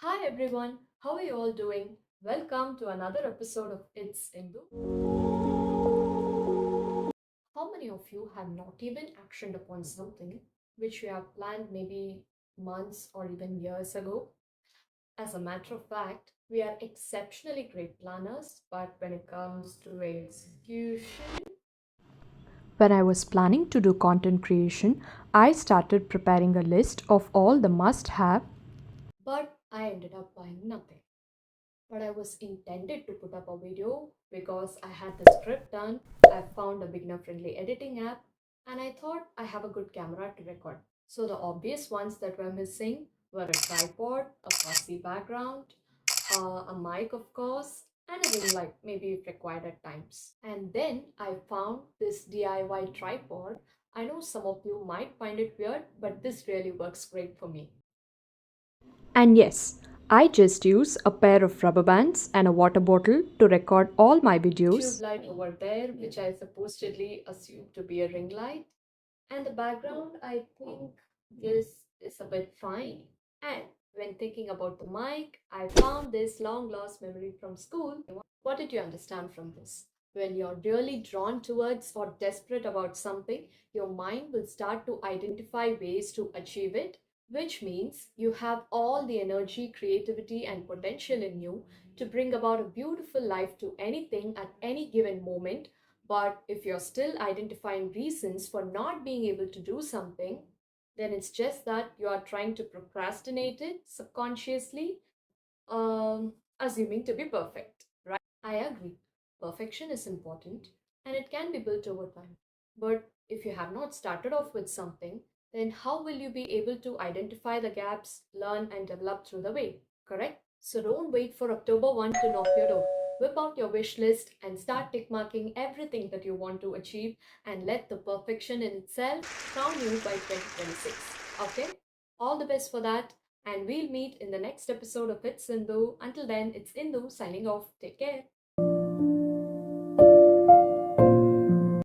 Hi everyone, how are you all doing? Welcome to another episode of It's Indu. How many of you have not even actioned upon something which you have planned maybe months or even years ago? As a matter of fact, we are exceptionally great planners, but when it comes to execution, When I was planning to do content creation, I started preparing a list of all the must have. but I ended up buying nothing. But I was intended to put up a video because I had the script done. I found a beginner friendly editing app and I thought I have a good camera to record. So the obvious ones that were missing were a tripod, a fussy background, a mic, of course, and a ring light, maybe if required at times. And then I found this DIY tripod. I know some of you might find it weird, but this really works great for me. And yes, I just use a pair of rubber bands and a water bottle to record all my Tube videos. light over there, which I supposedly assumed to be a ring light. And the background, I think this is a bit fine. And when thinking about the mic, I found this long lost memory from school. What did you understand from this? When you're really drawn towards or desperate about something, your mind will start to identify ways to achieve it, which means you have all the energy, creativity, and potential in you to bring about a beautiful life to anything at any given moment. But if you're still identifying reasons for not being able to do something, then it's just that you are trying to procrastinate it subconsciously, assuming to be perfect, right? I agree. Perfection is important and it can be built over time. But if you have not started off with something, then how will you be able to identify the gaps, learn, and develop through the way? Correct? So don't wait for October 1 to knock your door. Whip out your wish list and start tick marking everything that you want to achieve and let the perfection in itself crown you by 2026. Okay? All the best for that. And we'll meet in the next episode of It's Indu. Until then, it's Indu signing off. Take care.